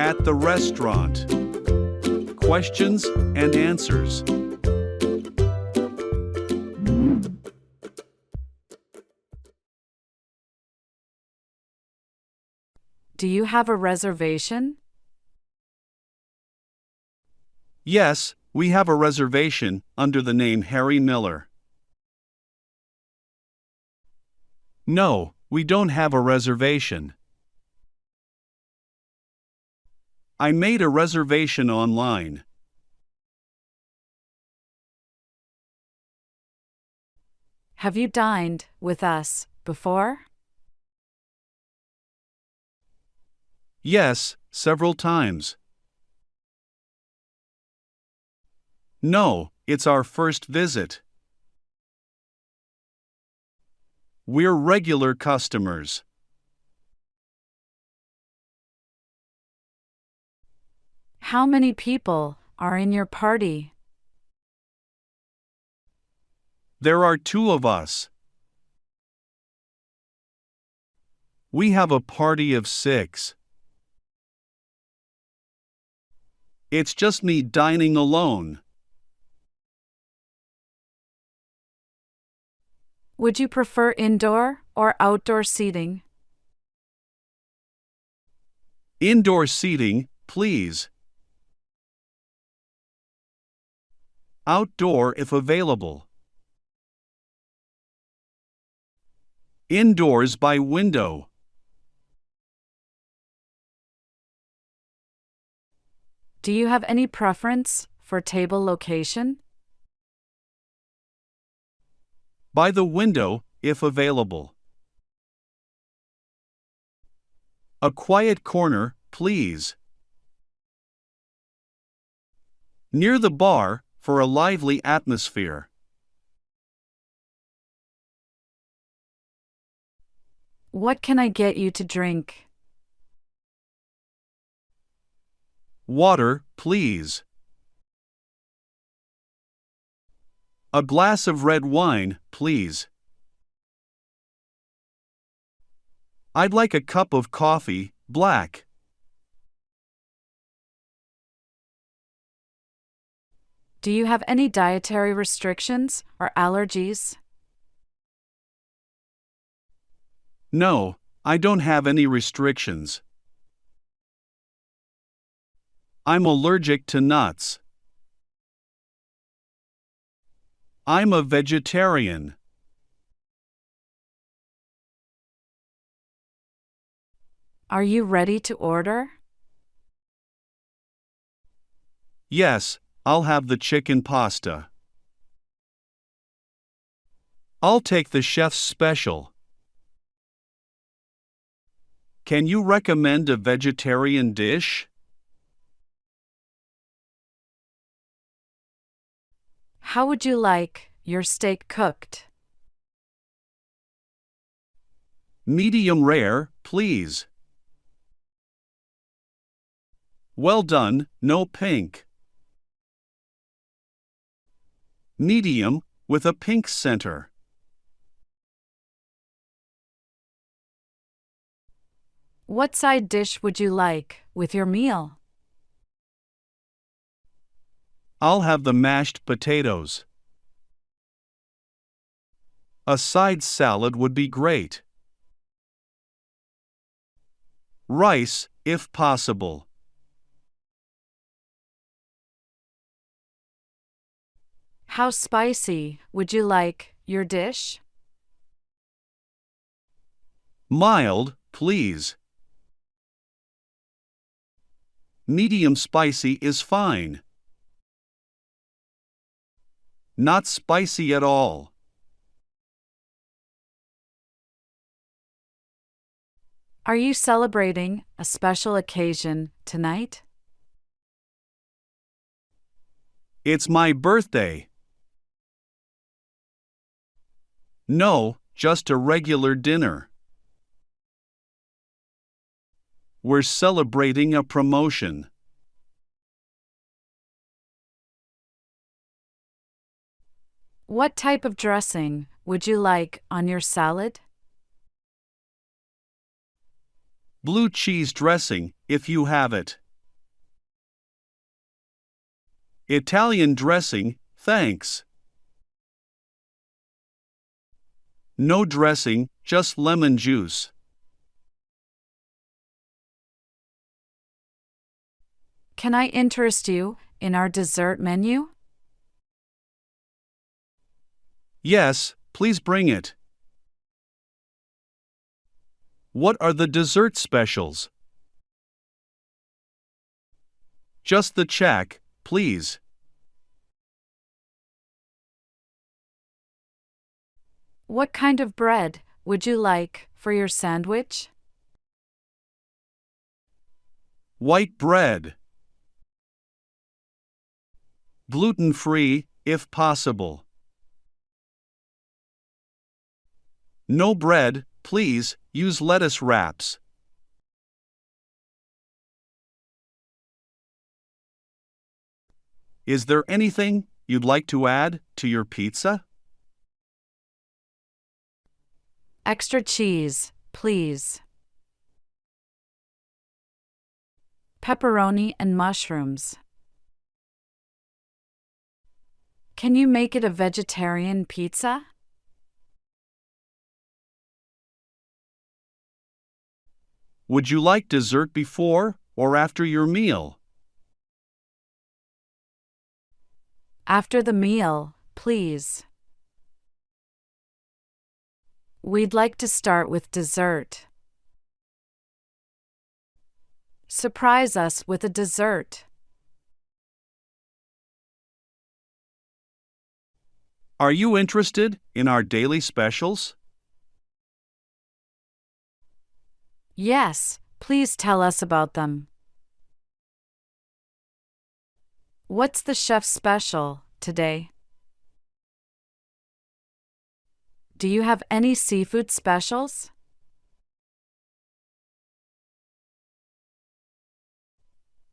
At the restaurant. Questions and answers. Do you have a reservation? Yes, we have a reservation under the name Harry Miller. No, we don't have a reservation. I made a reservation online. Have you dined with us before? Yes, several times. No, it's our first visit. We're regular customers. How many people are in your party? There are 2 of us. We have a party of 6. It's just me dining alone. Would you prefer indoor or outdoor seating? Indoor seating, please. Outdoor if available. Indoors by window. Do you have any preference for table location? By the window, if available. A quiet corner, please. Near the bar, for a lively atmosphere. What can I get you to drink? Water, please. A glass of red wine, please. I'd like a cup of coffee, black. Do you have any dietary restrictions or allergies? No, I don't have any restrictions. I'm allergic to nuts. I'm a vegetarian. Are you ready to order? Yes, I'll have the chicken pasta. I'll take the chef's special. Can you recommend a vegetarian dish? How would you like your steak cooked? Medium rare, please. Well done, no pink. Medium, with a pink center. What side dish would you like with your meal? I'll have the mashed potatoes. A side salad would be great. Rice, if possible. How spicy would you like your dish? Mild, please. Medium spicy is fine. Not spicy at all. Are you celebrating a special occasion tonight? It's my birthday. No, just a regular dinner. We're celebrating a promotion. What type of dressing would you like on your salad? Blue cheese dressing, if you have it. Italian dressing, thanks. No dressing, just lemon juice. Can I interest you in our dessert menu? Yes, please bring it. What are the dessert specials? Just the check, please. What kind of bread would you like for your sandwich? White bread. Gluten-free, if possible. No bread, please, use lettuce wraps. Is there anything you'd like to add to your pizza? Extra cheese, please. Pepperoni and mushrooms. Can you make it a vegetarian pizza? Would you like dessert before or after your meal? After the meal, please. We'd like to start with dessert. Surprise us with a dessert. Are you interested in our daily specials? Yes, please tell us about them. What's the chef's special today? Do you have any seafood specials?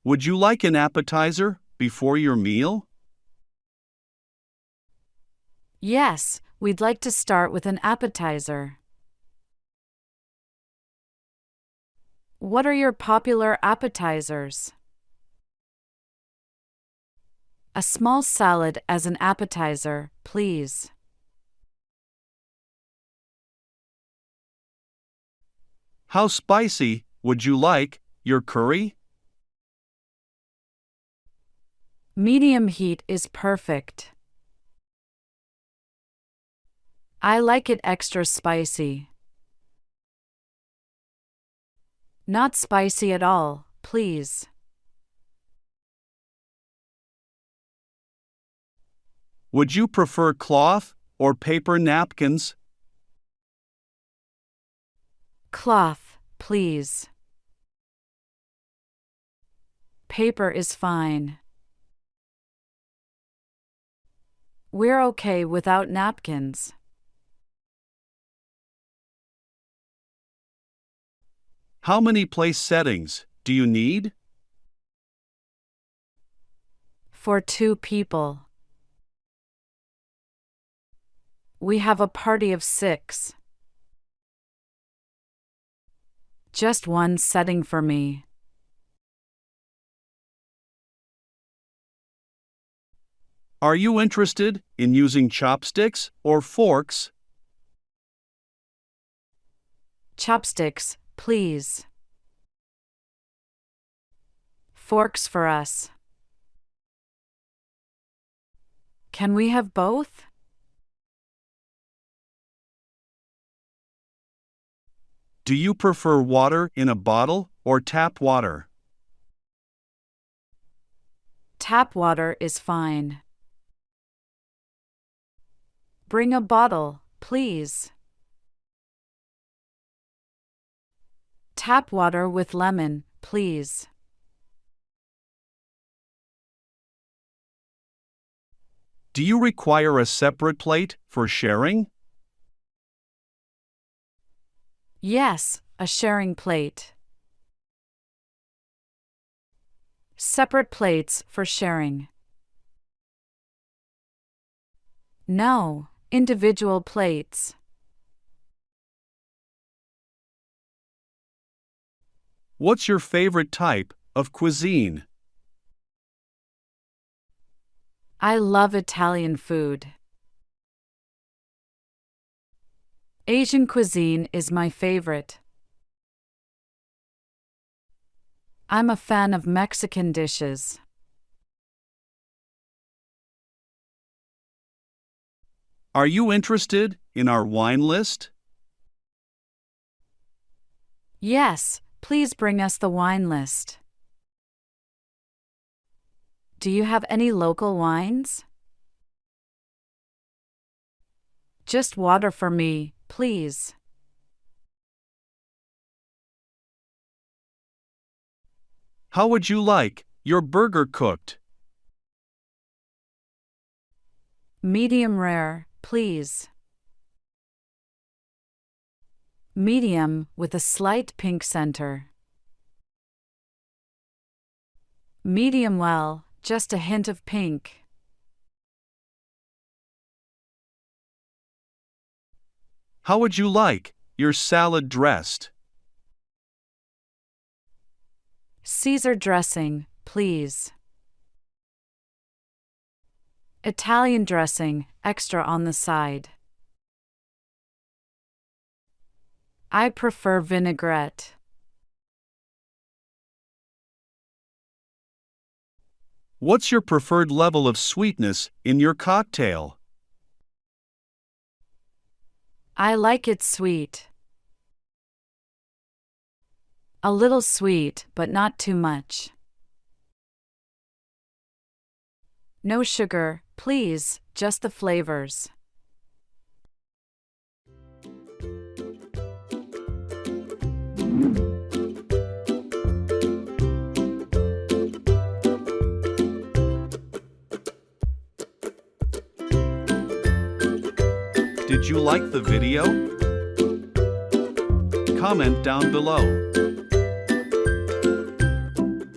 Would you like an appetizer before your meal? Yes, we'd like to start with an appetizer. What are your popular appetizers? A small salad as an appetizer, please. How spicy would you like your curry? Medium heat is perfect. I like it extra spicy. Not spicy at all, please. Would you prefer cloth or paper napkins? Cloth, please. Paper is fine. We're okay without napkins. How many place settings do you need? For 2 people. We have a party of 6. Just one setting for me. Are you interested in using chopsticks or forks? Chopsticks, please. Forks for us. Can we have both? Do you prefer water in a bottle or tap water? Tap water is fine. Bring a bottle, please. Tap water with lemon, please. Do you require a separate plate for sharing? Yes, a sharing plate. Separate plates for sharing. No, individual plates. What's your favorite type of cuisine? I love Italian food. Asian cuisine is my favorite. I'm a fan of Mexican dishes. Are you interested in our wine list? Yes, please bring us the wine list. Do you have any local wines? Just water for me, please. How would you like your burger cooked? Medium rare, please. Medium with a slight pink center. Medium well, just a hint of pink. How would you like your salad dressed? Caesar dressing, please. Italian dressing, extra on the side. I prefer vinaigrette. What's your preferred level of sweetness in your cocktail? I like it sweet. A little sweet, but not too much. No sugar, please, just the flavors. Did you like the video? Comment down below.